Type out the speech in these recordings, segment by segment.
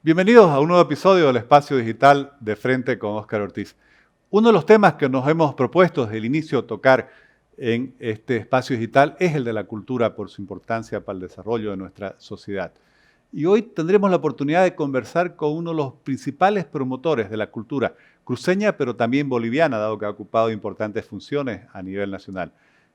Bienvenidos a un nuevo episodio del Espacio Digital de Frente con Óscar Ortiz. Uno de los temas que nos hemos propuesto desde el inicio tocar en este espacio digital es el de la cultura por su importancia para el desarrollo de nuestra sociedad. Y hoy tendremos la oportunidad de conversar con uno de los principales promotores de la cultura cruceña, pero también boliviana, dado que ha ocupado importantes funciones a nivel nacional.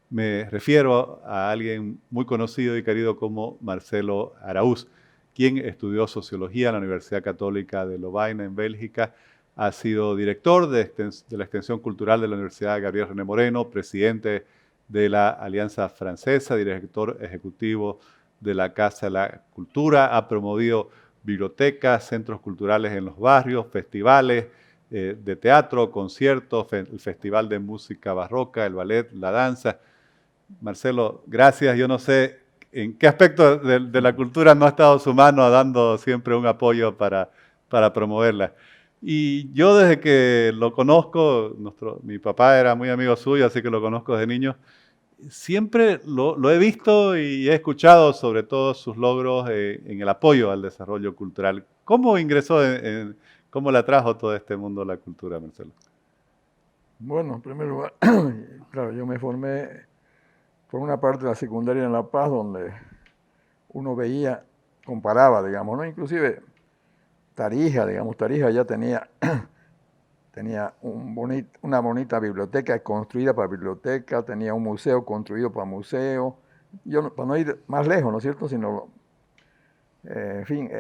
Me refiero a alguien muy conocido y querido como Marcelo Araúz, quien estudió sociología en la Universidad Católica de Lovaina, en Bélgica. Ha sido director de la Extensión Cultural de la Universidad Gabriel René Moreno, presidente de la Alianza Francesa, director ejecutivo de la Casa de la Cultura. Ha promovido bibliotecas, centros culturales en los barrios, festivales de teatro, conciertos, el Festival de Música Barroca, el ballet, la danza. Marcelo, gracias. Yo no sé en qué aspecto de la cultura no ha estado su mano dando siempre un apoyo para promoverla. Y yo desde que lo conozco, mi papá era muy amigo suyo, así que lo conozco desde niño, siempre lo he visto y he escuchado sobre todo sus logros en el apoyo al desarrollo cultural. ¿Cómo ingresó, cómo le atrajo todo este mundo a la cultura, Marcelo? Bueno, en primer lugar, claro, yo me formé por una parte de la secundaria en La Paz, donde uno veía, comparaba, digamos, ¿no? Inclusive Tarija ya tenía una bonita biblioteca construida para biblioteca, tenía un museo construido para museo. Para no ir más lejos, ¿no es cierto? Sino, en fin,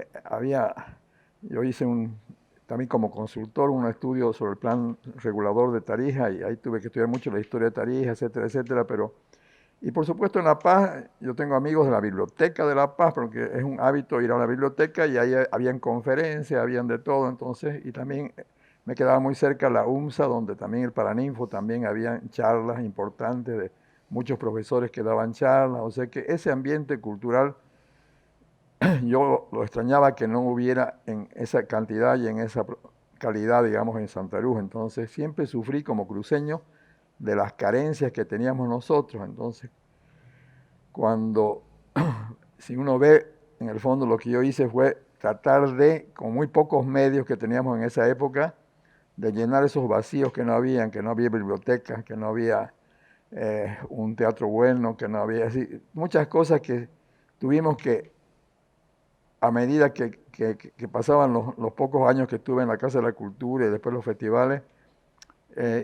yo hice también como consultor un estudio sobre el plan regulador de Tarija y ahí tuve que estudiar mucho la historia de Tarija, etcétera, etcétera, y por supuesto en La Paz, yo tengo amigos de la biblioteca de La Paz, porque es un hábito ir a la biblioteca y ahí habían conferencias, habían de todo, entonces, y también me quedaba muy cerca la UMSA, donde también el Paraninfo, también habían charlas importantes de muchos profesores que daban charlas, o sea que ese ambiente cultural yo lo extrañaba que no hubiera en esa cantidad y en esa calidad, digamos, en Santa Cruz, entonces siempre sufrí como cruceño de las carencias que teníamos nosotros. Entonces, cuando, si uno ve, en el fondo lo que yo hice fue tratar de, con muy pocos medios que teníamos en esa época, de llenar esos vacíos que no había bibliotecas, que no había un teatro bueno, que no había, así, muchas cosas que tuvimos que, a medida que pasaban los pocos años que estuve en la Casa de la Cultura y después los festivales,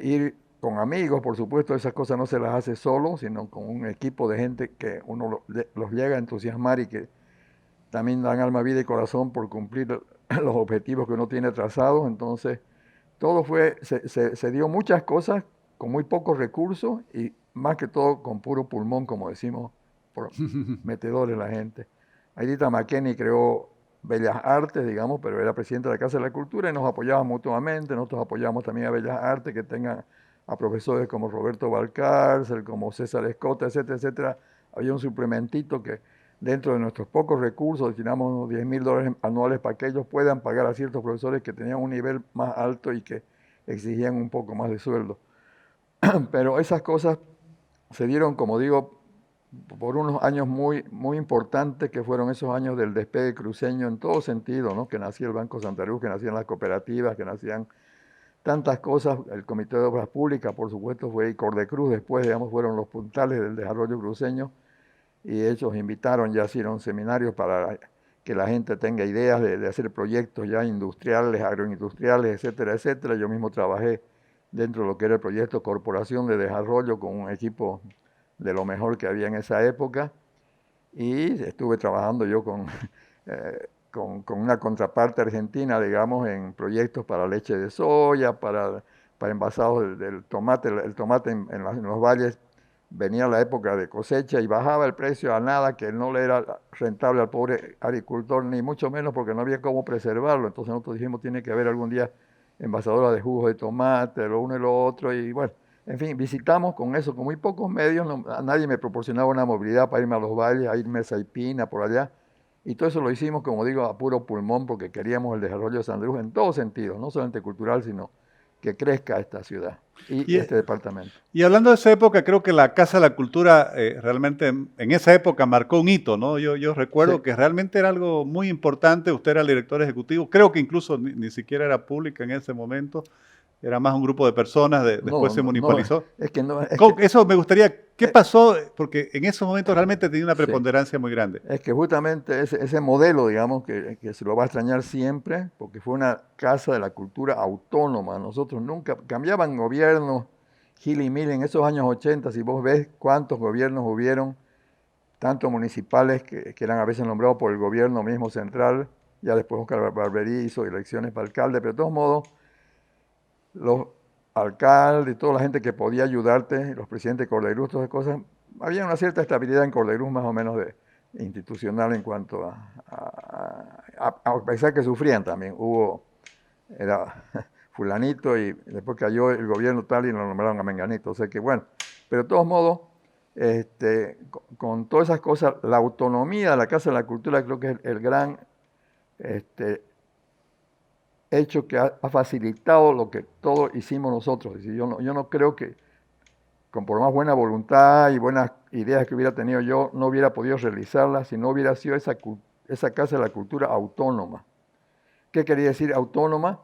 ir con amigos, por supuesto, esas cosas no se las hace solo, sino con un equipo de gente que uno los llega a entusiasmar y que también dan alma, vida y corazón por cumplir los objetivos que uno tiene trazados. Entonces, se dio muchas cosas con muy pocos recursos y más que todo con puro pulmón, como decimos, por metedores la gente. Aidita McKenney creó Bellas Artes, digamos, pero era presidente de la Casa de la Cultura y nos apoyaba mutuamente. Nosotros apoyamos también a Bellas Artes, que tengan a profesores como Roberto Valcárcel, como César Escota, etcétera, etcétera. Había un suplementito que dentro de nuestros pocos recursos destinamos unos $10,000 anuales para que ellos puedan pagar a ciertos profesores que tenían un nivel más alto y que exigían un poco más de sueldo. Pero esas cosas se dieron, como digo, por unos años muy, muy importantes, que fueron esos años del despegue cruceño en todo sentido, ¿no? Que nacía el Banco Santa Cruz, que nacían las cooperativas, que nacían tantas cosas. El Comité de Obras Públicas, por supuesto, fue y Cordecruz después, digamos, fueron los puntales del desarrollo cruceño, y ellos invitaron, ya hicieron seminarios para que la gente tenga ideas de hacer proyectos ya industriales, agroindustriales, etcétera, etcétera. Yo mismo trabajé dentro de lo que era el proyecto Corporación de Desarrollo con un equipo de lo mejor que había en esa época, y estuve trabajando yo con una contraparte argentina, digamos, en proyectos para leche de soya, para envasados del tomate. El tomate en los valles venía la época de cosecha y bajaba el precio a nada, que no le era rentable al pobre agricultor, ni mucho menos porque no había cómo preservarlo. Entonces nosotros dijimos, tiene que haber algún día envasadora de jugos de tomate, lo uno y lo otro, y bueno, en fin, visitamos con eso, con muy pocos medios. Nadie me proporcionaba una movilidad para irme a los valles, a irme a Saipina, por allá, y todo eso lo hicimos, como digo, a puro pulmón, porque queríamos el desarrollo de San Luis en todos sentidos, no solamente cultural, sino que crezca esta ciudad y Y, este departamento. y hablando de esa época, creo que la Casa de la Cultura realmente en esa época marcó un hito, ¿no? Yo recuerdo Sí. que realmente era algo muy importante. Usted era el director ejecutivo, creo que incluso ni siquiera era pública en ese momento, era más un grupo de personas, después No, se no, no, municipalizó. es que no, es que, Eso me gustaría, ¿qué eh, pasó? Porque en esos momentos realmente tenía una sí. preponderancia muy grande. Es que justamente ese modelo, digamos, que se lo va a extrañar siempre, porque fue una casa de la cultura autónoma. Nosotros nunca cambiaban gobiernos, gil y mil en esos años 80. Si vos ves cuántos gobiernos hubieron, tanto municipales que eran a veces nombrados por el gobierno mismo central, ya después Oscar Barberí hizo elecciones para alcalde, pero de todos modos, los alcaldes, toda la gente que podía ayudarte, los presidentes de Cordeluz, todas esas cosas, había una cierta estabilidad en Cordeluz más o menos institucional en cuanto a pesar que sufrían también. Era fulanito y después cayó el gobierno tal y lo nombraron a menganito. O sea que bueno, pero de todos modos, con todas esas cosas, la autonomía de la Casa de la Cultura creo que es el gran este, hecho que ha facilitado lo que todos hicimos nosotros. Es decir, yo no creo que, por más buena voluntad y buenas ideas que hubiera tenido yo, no hubiera podido realizarlas si no hubiera sido esa Casa de la Cultura autónoma. ¿Qué quería decir autónoma?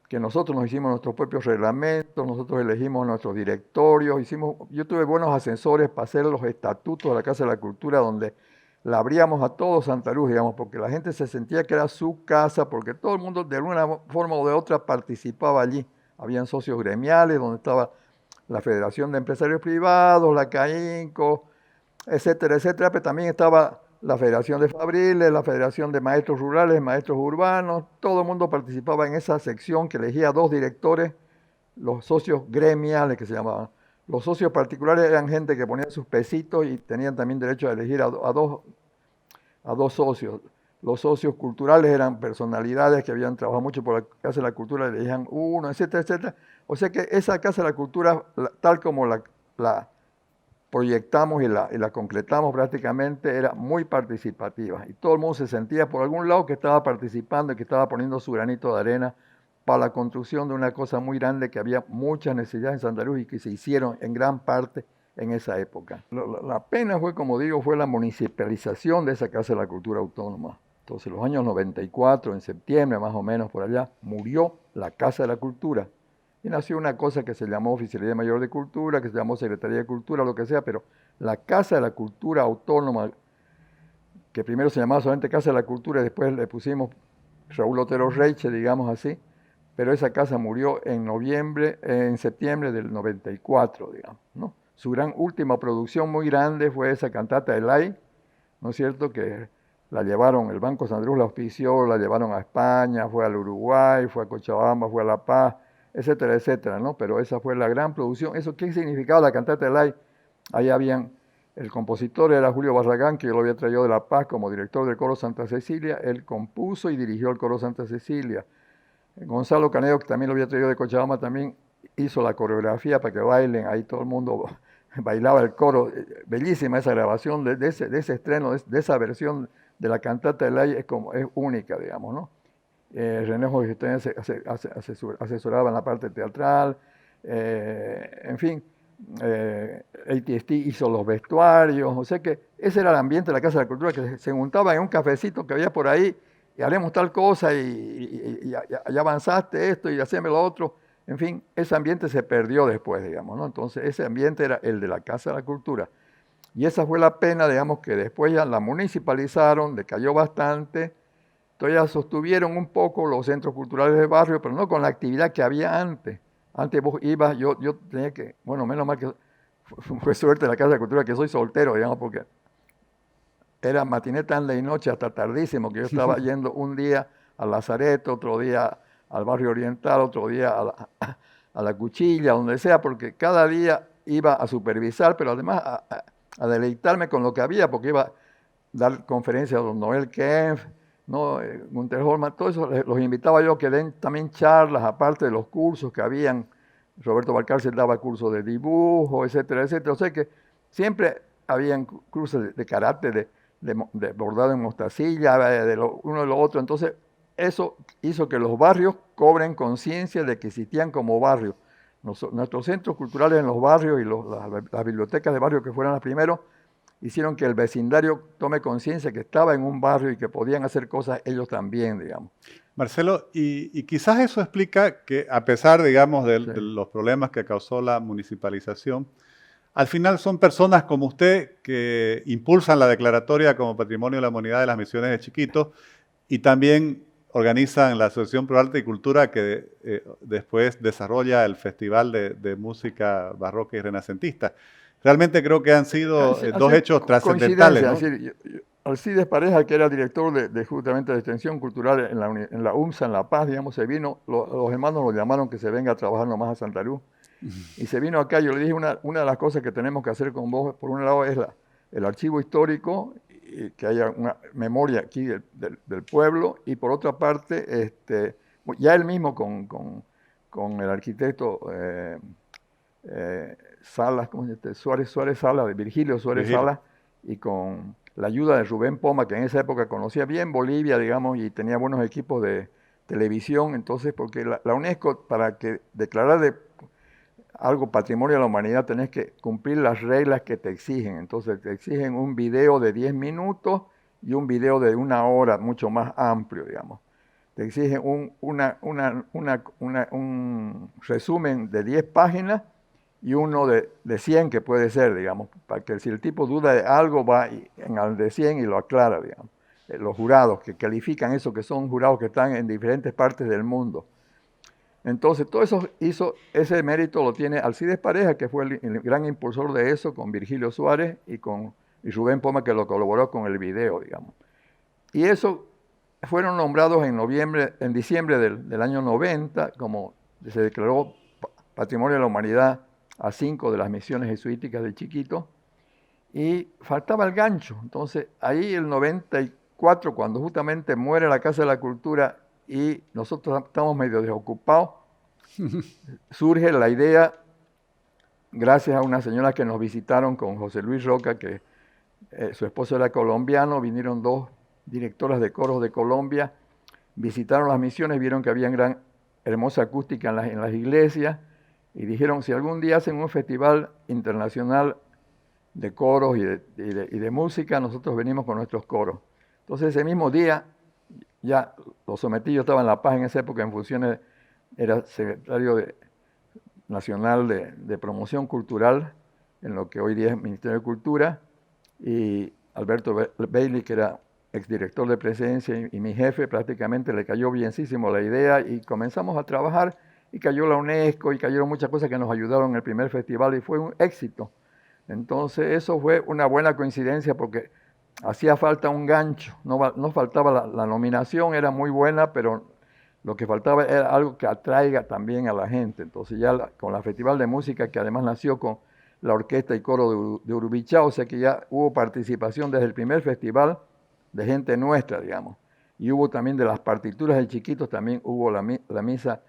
Que nosotros nos hicimos nuestros propios reglamentos, nosotros elegimos nuestros directorios, yo tuve buenos asesores para hacer los estatutos de la Casa de la Cultura, donde la abríamos a todo Santa Luz, digamos, porque la gente se sentía que era su casa, porque todo el mundo de alguna forma o de otra participaba allí. Habían socios gremiales, donde estaba la Federación de Empresarios Privados, la CAINCO, etcétera, etcétera, pero también estaba la Federación de Fabriles, la Federación de Maestros Rurales, Maestros Urbanos, todo el mundo participaba en esa sección que elegía 2 directores, los socios gremiales que se llamaban. Los socios particulares eran gente que ponía sus pesitos y tenían también derecho a elegir a dos socios. Los socios culturales eran personalidades que habían trabajado mucho por la Casa de la Cultura, elegían uno, etcétera, etcétera. O sea que esa Casa de la Cultura, tal como la proyectamos y la concretamos prácticamente, era muy participativa. Y todo el mundo se sentía por algún lado que estaba participando y que estaba poniendo su granito de arena para la construcción de una cosa muy grande que había muchas necesidades en Santa Luz y que se hicieron en gran parte en esa época. La pena fue, como digo, fue la municipalización de esa Casa de la Cultura Autónoma. Entonces, los años 94, en septiembre más o menos por allá, murió la Casa de la Cultura. Y nació una cosa que se llamó Oficialía Mayor de Cultura, que se llamó Secretaría de Cultura, lo que sea, pero la Casa de la Cultura Autónoma, que primero se llamaba solamente Casa de la Cultura y después le pusimos Raúl Otero Reiche, digamos así, pero esa casa murió en septiembre del 94, digamos, ¿no? Su gran última producción muy grande fue esa cantata El Ay, ¿no es cierto?, que la llevaron, el Banco Sandruz la auspició, la llevaron a España, fue al Uruguay, fue a Cochabamba, fue a La Paz, etcétera, etcétera, ¿no? Pero esa fue la gran producción. ¿Eso qué significaba la cantata del Ay? Ahí habían, el compositor era Julio Barragán, que yo lo había traído de La Paz como director del Coro Santa Cecilia. Él compuso y dirigió el Coro Santa Cecilia. Gonzalo Canedo, que también lo había traído de Cochabamba, también hizo la coreografía para que bailen. Ahí todo el mundo bailaba el coro. Bellísima esa grabación de ese estreno, de esa versión de la cantata del Ay, es única, digamos, ¿no? René Jorge asesoraba en la parte teatral, en fin, AT&T hizo los vestuarios, o sea que ese era el ambiente de la Casa de la Cultura, que se juntaba en un cafecito que había por ahí, y haremos tal cosa, y ya avanzaste esto, y haceme lo otro, en fin, ese ambiente se perdió después, digamos, ¿no? Entonces ese ambiente era el de la Casa de la Cultura, y esa fue la pena, digamos, que después ya la municipalizaron, decayó bastante. Entonces ya sostuvieron un poco los centros culturales del barrio, pero no con la actividad que había antes. Antes vos ibas, yo tenía que, bueno, menos mal que fue suerte de la Casa de Cultura que soy soltero, digamos, porque era matiné tarde y noche hasta tardísimo, que yo estaba yendo un día a Lazareto, otro día al barrio oriental, otro día a la Cuchilla, donde sea, porque cada día iba a supervisar, pero además a deleitarme con lo que había, porque iba a dar conferencias a don Noel Kempf, ¿no? Gunther Holman, todo eso los invitaba yo que den también charlas, aparte de los cursos que habían. Roberto Valcárcel daba cursos de dibujo, etcétera, etcétera. O sea que siempre habían cursos de karate, de bordado en mostacilla, uno de lo otro. Entonces eso hizo que los barrios cobren conciencia de que existían como barrios. Nuestros centros culturales en los barrios y las bibliotecas de barrio, que fueron las primeros, hicieron que el vecindario tome conciencia que estaba en un barrio y que podían hacer cosas ellos también, digamos. Marcelo, y quizás eso explica que a pesar, digamos, de Sí. los problemas que causó la municipalización, al final son personas como usted que impulsan la declaratoria como Patrimonio de la Humanidad de las Misiones de Chiquitos y también organizan la Asociación Pro Arte y Cultura que después desarrolla el Festival de Música Barroca y Renacentista. Realmente creo que han sido dos hechos trascendentales, ¿no? Alcides Pareja, que era director justamente de Extensión Cultural en la UMSA, en La Paz, digamos, se vino, los hermanos lo llamaron que se venga a trabajar nomás a Santa Luz. Y se vino acá, yo le dije, una de las cosas que tenemos que hacer con vos, por un lado, es el archivo histórico, y que haya una memoria aquí del pueblo, y por otra parte, ya él mismo con el arquitecto Salas, ¿cómo se llama? Suárez Salas, de Virgilio Suárez Virgilio. Salas, y con la ayuda de Rubén Poma, que en esa época conocía bien Bolivia, digamos, y tenía buenos equipos de televisión. Entonces, porque la UNESCO, para que declarar algo patrimonio de la humanidad, tenés que cumplir las reglas que te exigen. Entonces, te exigen un video de 10 minutos y un video de 1 hora, mucho más amplio, digamos. Te exigen un resumen de 10 páginas y uno de 100 que puede ser, digamos, para que si el tipo duda de algo va en el de 100 y lo aclara, digamos. Los jurados que califican eso, que son jurados que están en diferentes partes del mundo. Entonces, todo eso ese mérito lo tiene Alcides Pareja, que fue el gran impulsor de eso, con Virgilio Suárez y Rubén Poma, que lo colaboró con el video, digamos. Y eso fueron nombrados en diciembre del año 90, como se declaró Patrimonio de la Humanidad a 5 de las misiones jesuíticas de Chiquito, y faltaba el gancho. Entonces, ahí el 94, cuando justamente muere la Casa de la Cultura y nosotros estamos medio desocupados, surge la idea, gracias a una señora que nos visitaron con José Luis Roca, que su esposo era colombiano, vinieron 2 directoras de coros de Colombia, visitaron las misiones, vieron que había hermosa acústica en las iglesias, y dijeron, si algún día hacen un festival internacional de coros y de música, nosotros venimos con nuestros coros. Entonces ese mismo día, ya lo sometí, yo estaba en La Paz en esa época en funciones, era secretario nacional de promoción cultural, en lo que hoy día es Ministerio de Cultura, y Alberto Bailey, que era exdirector de Presencia y mi jefe, prácticamente le cayó bienísimo la idea y comenzamos a trabajar, y cayó la UNESCO y cayeron muchas cosas que nos ayudaron en el primer festival y fue un éxito. Entonces eso fue una buena coincidencia porque hacía falta un gancho, no faltaba la nominación, era muy buena, pero lo que faltaba era algo que atraiga también a la gente. Entonces ya con la Festival de Música, que además nació con la orquesta y coro de Urubichá, o sea que ya hubo participación desde el primer festival de gente nuestra, digamos. Y hubo también de las partituras de Chiquitos, también hubo la misa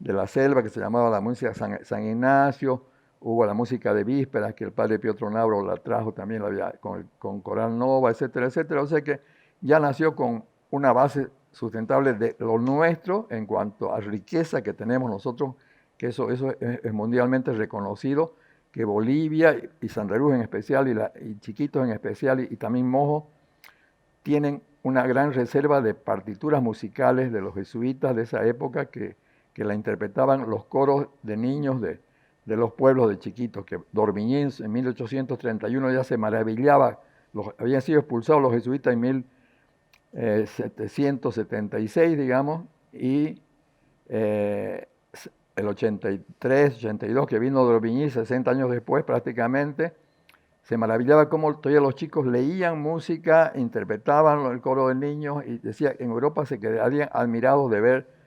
de la selva, que se llamaba la música San Ignacio, hubo la música de vísperas, que el padre Piotr Nabro la trajo también con Coral Nova, etcétera, etcétera. O sea que ya nació con una base sustentable de lo nuestro en cuanto a riqueza que tenemos nosotros, que eso es mundialmente reconocido, que Bolivia y Santa Cruz en especial, y Chiquitos en especial, y también Mojo, tienen una gran reserva de partituras musicales de los jesuitas de esa época que la interpretaban los coros de niños de los pueblos de Chiquitos, que Dormiñín en 1831 ya se maravillaba, habían sido expulsados los jesuitas en 1776, digamos, y el 83, 82, que vino Dormiñín 60 años después prácticamente, se maravillaba cómo todavía los chicos leían música, interpretaban el coro de niños, y decía, en Europa se quedarían admirados de ver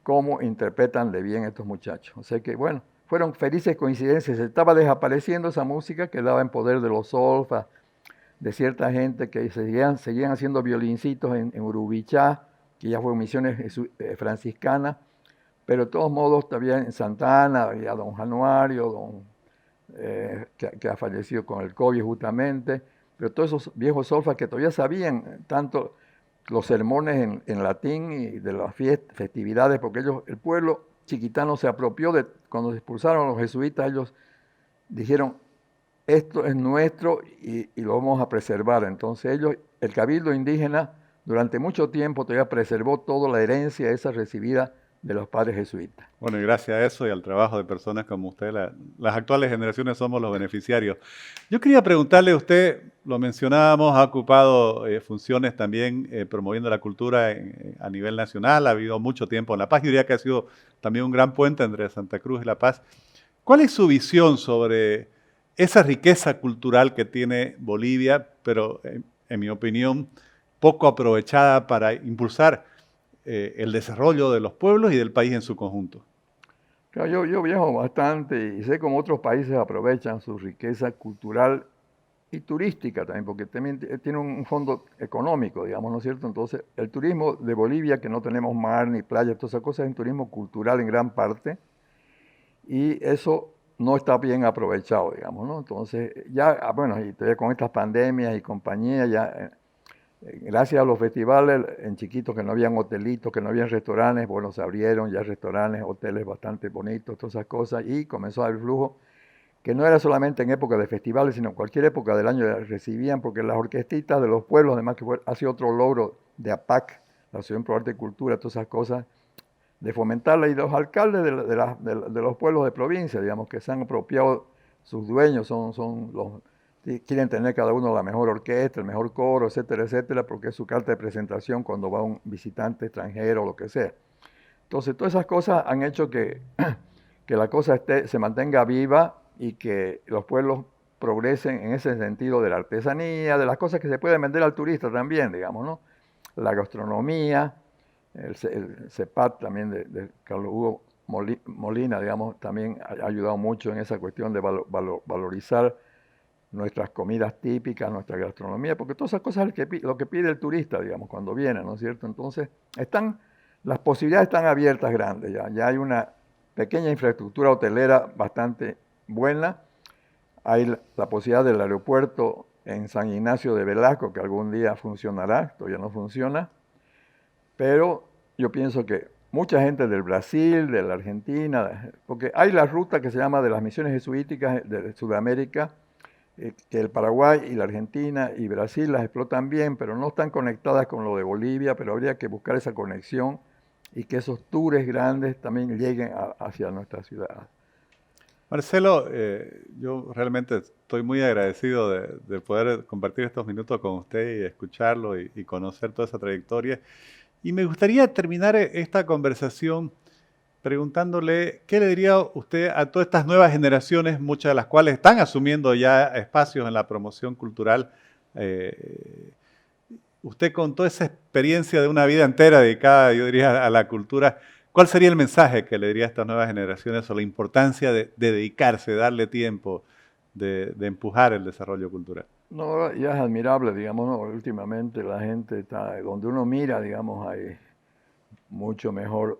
cómo interpretan de bien estos muchachos. O sea que, bueno, fueron felices coincidencias. Se estaba desapareciendo esa música que daba en poder de los solfas, de cierta gente que seguían haciendo violincitos en Urubichá, que ya fue misiones franciscanas, pero de todos modos todavía en Santa Ana había don Januario, que ha fallecido con el COVID justamente, pero todos esos viejos solfas que todavía sabían tanto los sermones en latín y de las festividades, porque el pueblo chiquitano se apropió de, cuando se expulsaron a los jesuitas, ellos dijeron, esto es nuestro y lo vamos a preservar. Entonces ellos, el cabildo indígena, durante mucho tiempo todavía preservó toda la herencia esa recibida de los padres jesuitas. Bueno, y gracias a eso y al trabajo de personas como usted, las actuales generaciones somos los beneficiarios. Yo quería preguntarle, usted, lo mencionábamos, ha ocupado funciones también promoviendo la cultura a nivel nacional, ha vivido mucho tiempo en La Paz, yo diría que ha sido también un gran puente entre Santa Cruz y La Paz. ¿Cuál es su visión sobre esa riqueza cultural que tiene Bolivia, pero en mi opinión, poco aprovechada para impulsar el desarrollo de los pueblos y del país en su conjunto? Claro, yo viajo bastante y sé cómo otros países aprovechan su riqueza cultural y turística también, porque también tiene un fondo económico, digamos, ¿no es cierto? Entonces, el turismo de Bolivia, que no tenemos mar ni playa, todas esas cosas, es un turismo cultural en gran parte, y eso no está bien aprovechado, digamos, ¿no? Entonces, ya, bueno, y todavía con estas pandemias y compañía, ya gracias a los festivales en chiquitos que no habían hotelitos, que no habían restaurantes, bueno, se abrieron ya restaurantes, hoteles bastante bonitos, todas esas cosas, y comenzó a haber flujo, que no era solamente en época de festivales, sino en cualquier época del año recibían, porque las orquestitas de los pueblos, además que ha sido otro logro de APAC, la Asociación Pro Arte y Cultura, todas esas cosas, de fomentarla, y los alcaldes de los pueblos de provincia, digamos, que se han apropiado, sus dueños son los quieren tener cada uno la mejor orquesta, el mejor coro, etcétera, etcétera, porque es su carta de presentación cuando va un visitante extranjero o lo que sea. Entonces, todas esas cosas han hecho que la cosa se mantenga viva y que los pueblos progresen en ese sentido de la artesanía, de las cosas que se pueden vender al turista también, digamos, ¿no? La gastronomía, el CEPAT también de Carlos Hugo Molina, digamos, también ha ayudado mucho en esa cuestión de valorizar nuestras comidas típicas, nuestra gastronomía, porque todas esas cosas es lo que pide el turista, digamos, cuando viene, ¿no es cierto? Entonces, las posibilidades están abiertas grandes, ya hay una pequeña infraestructura hotelera bastante buena, hay la posibilidad del aeropuerto en San Ignacio de Velasco, que algún día funcionará, todavía no funciona, pero yo pienso que mucha gente del Brasil, de la Argentina, porque hay la ruta que se llama de las misiones jesuíticas de Sudamérica, que el Paraguay y la Argentina y Brasil las explotan bien, pero no están conectadas con lo de Bolivia, pero habría que buscar esa conexión y que esos tours grandes también lleguen hacia nuestra ciudad. Marcelo, yo realmente estoy muy agradecido de poder compartir estos minutos con usted y escucharlo y conocer toda esa trayectoria. Y me gustaría terminar esta conversación preguntándole qué le diría usted a todas estas nuevas generaciones, muchas de las cuales están asumiendo ya espacios en la promoción cultural. Usted con toda esa experiencia de una vida entera dedicada, yo diría, a la cultura, ¿cuál sería el mensaje que le diría a estas nuevas generaciones sobre la importancia de dedicarse, de darle tiempo, de empujar el desarrollo cultural? No, ya es admirable, digamos, ¿no? Últimamente la gente está, donde uno mira, digamos, hay mucho mejor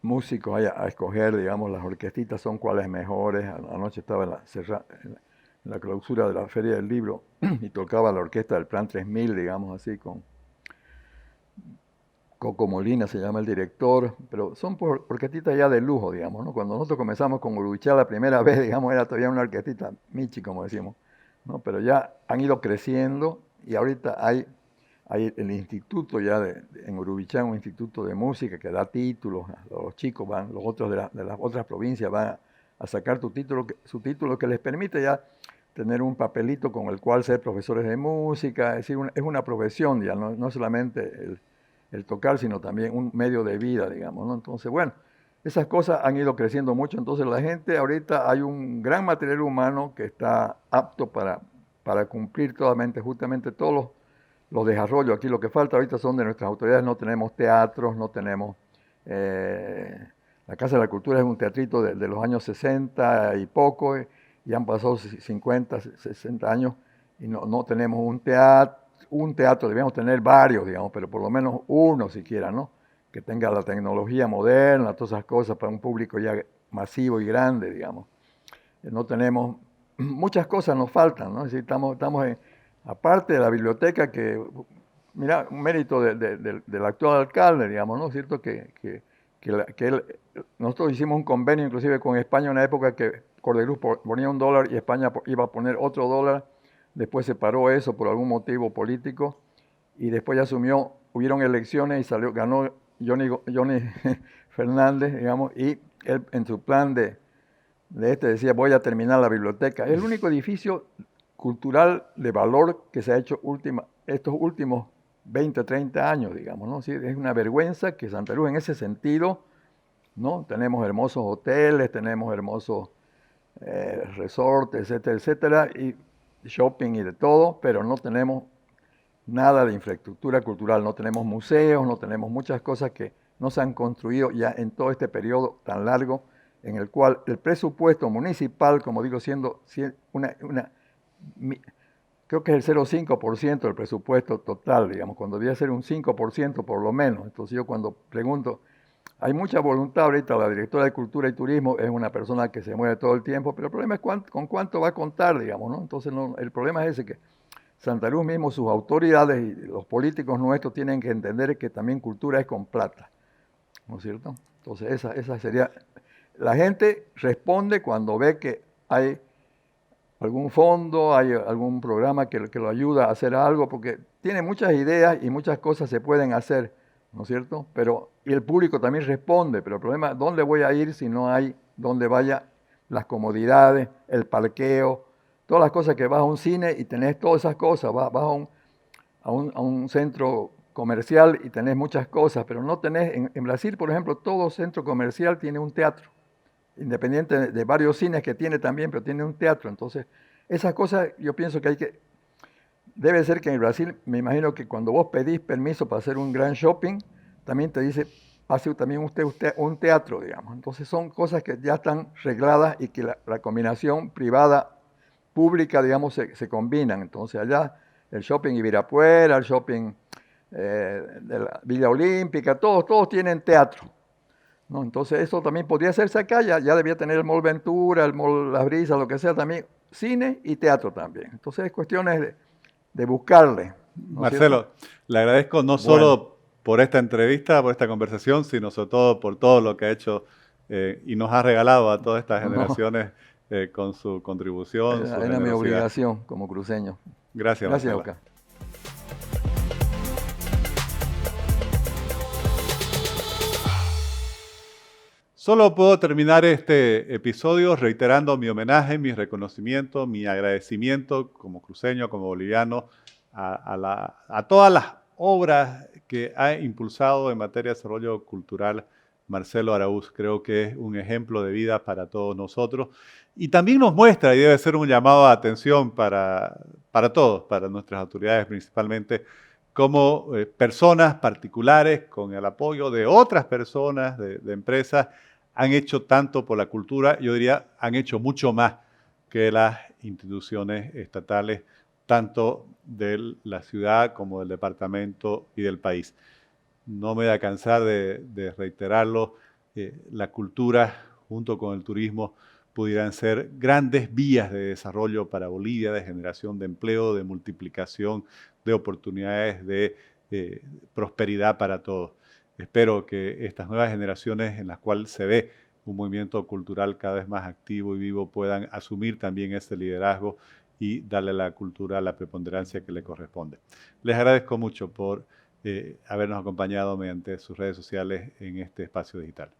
músicos a escoger, digamos, las orquestitas son cuáles mejores. Anoche estaba en la clausura de la Feria del Libro y tocaba la orquesta del Plan 3000, digamos así, con Coco Molina se llama el director, pero son orquestitas ya de lujo, digamos, ¿no? Cuando nosotros comenzamos con Urubichá la primera vez, digamos, era todavía una orquestita Michi, como decimos, ¿no? Pero ya han ido creciendo y ahorita hay el instituto ya en Urubichá, un instituto de música que da títulos, los chicos van, los otros de las otras provincias van a sacar su título que les permite ya tener un papelito con el cual ser profesores de música, es decir, es una profesión ya, no solamente el tocar, sino también un medio de vida, digamos, ¿no? Entonces, bueno, esas cosas han ido creciendo mucho, entonces la gente ahorita hay un gran material humano que está apto para cumplir justamente todos los desarrollos. Aquí lo que falta ahorita son de nuestras autoridades, no tenemos teatros, no tenemos... la Casa de la Cultura es un teatrito de los años 60 y poco, y han pasado 50, 60 años y no tenemos un teatro, debíamos tener varios, digamos, pero por lo menos uno siquiera, ¿no? Que tenga la tecnología moderna, todas esas cosas para un público ya masivo y grande, digamos. No tenemos, muchas cosas nos faltan, ¿no? Es decir, estamos aparte de la biblioteca que mira, un mérito del actual alcalde, digamos, ¿no? Es cierto nosotros hicimos un convenio inclusive con España en una época que Cordeluz ponía $1 y España iba a poner otro dólar. Después se paró eso por algún motivo político y después ya asumió, hubieron elecciones y ganó Johnny Fernández, digamos, y él en su plan de decía, voy a terminar la biblioteca. Es el único edificio cultural de valor que se ha hecho estos últimos 20, 30 años, digamos, ¿no? Sí, es una vergüenza que Santa Cruz en ese sentido, ¿no? Tenemos hermosos hoteles, tenemos hermosos resorts, etcétera, etcétera, y shopping y de todo, pero no tenemos nada de infraestructura cultural, no tenemos museos, no tenemos muchas cosas que no se han construido ya en todo este periodo tan largo en el cual el presupuesto municipal, como digo, siendo creo que es el 0,5% del presupuesto total, digamos, cuando debía ser un 5% por lo menos. Entonces yo cuando pregunto, hay mucha voluntad ahorita, la directora de Cultura y Turismo es una persona que se mueve todo el tiempo, pero el problema es con cuánto va a contar, digamos, ¿no? Entonces el problema es ese, que Santa Cruz mismo, sus autoridades y los políticos nuestros tienen que entender que también cultura es con plata, ¿no es cierto? Entonces esa sería... La gente responde cuando ve que hay algún fondo, hay algún programa que lo ayuda a hacer algo, porque tiene muchas ideas y muchas cosas se pueden hacer, ¿no es cierto? Y el público también responde, pero el problema es dónde voy a ir si no hay donde vaya las comodidades, el parqueo, todas las cosas que vas a un cine y tenés todas esas cosas, vas a un centro comercial y tenés muchas cosas, pero no tenés, en Brasil, por ejemplo, todo centro comercial tiene un teatro, independiente de varios cines que tiene también, pero tiene un teatro. Entonces, esas cosas yo pienso que debe ser que en Brasil, me imagino que cuando vos pedís permiso para hacer un gran shopping, también te dice, hace también usted un teatro, digamos. Entonces son cosas que ya están regladas y que la combinación privada-pública, digamos, se combinan. Entonces allá el shopping Ibirapuera, el shopping de la Villa Olímpica, todos tienen teatro, ¿no? Entonces eso también podría hacerse acá, ya debía tener el Mall Ventura, el Mall Las Brisas, lo que sea, también cine y teatro también. Entonces es cuestiones de buscarle, ¿no es cierto? Marcelo, le agradezco no Bueno, solo por esta entrevista, por esta conversación, sino sobre todo por todo lo que ha hecho y nos ha regalado a todas estas no, generaciones con su contribución, su era mi generosidad. obligación como cruceño. Gracias, Gracias, Marcelo. Oscar. Solo puedo terminar este episodio reiterando mi homenaje, mi reconocimiento, mi agradecimiento como cruceño, como boliviano, a todas las obras que ha impulsado en materia de desarrollo cultural Marcelo Araúz. Creo que es un ejemplo de vida para todos nosotros y también nos muestra, y debe ser un llamado de atención para todos, para nuestras autoridades principalmente, como personas particulares, con el apoyo de otras personas, de empresas, han hecho tanto por la cultura, yo diría, han hecho mucho más que las instituciones estatales, tanto de la ciudad como del departamento y del país. No me voy a cansar de reiterarlo, la cultura junto con el turismo pudieran ser grandes vías de desarrollo para Bolivia, de generación de empleo, de multiplicación de oportunidades, de prosperidad para todos. Espero que estas nuevas generaciones en las cuales se ve un movimiento cultural cada vez más activo y vivo puedan asumir también ese liderazgo y darle a la cultura la preponderancia que le corresponde. Les agradezco mucho por habernos acompañado mediante sus redes sociales en este espacio digital.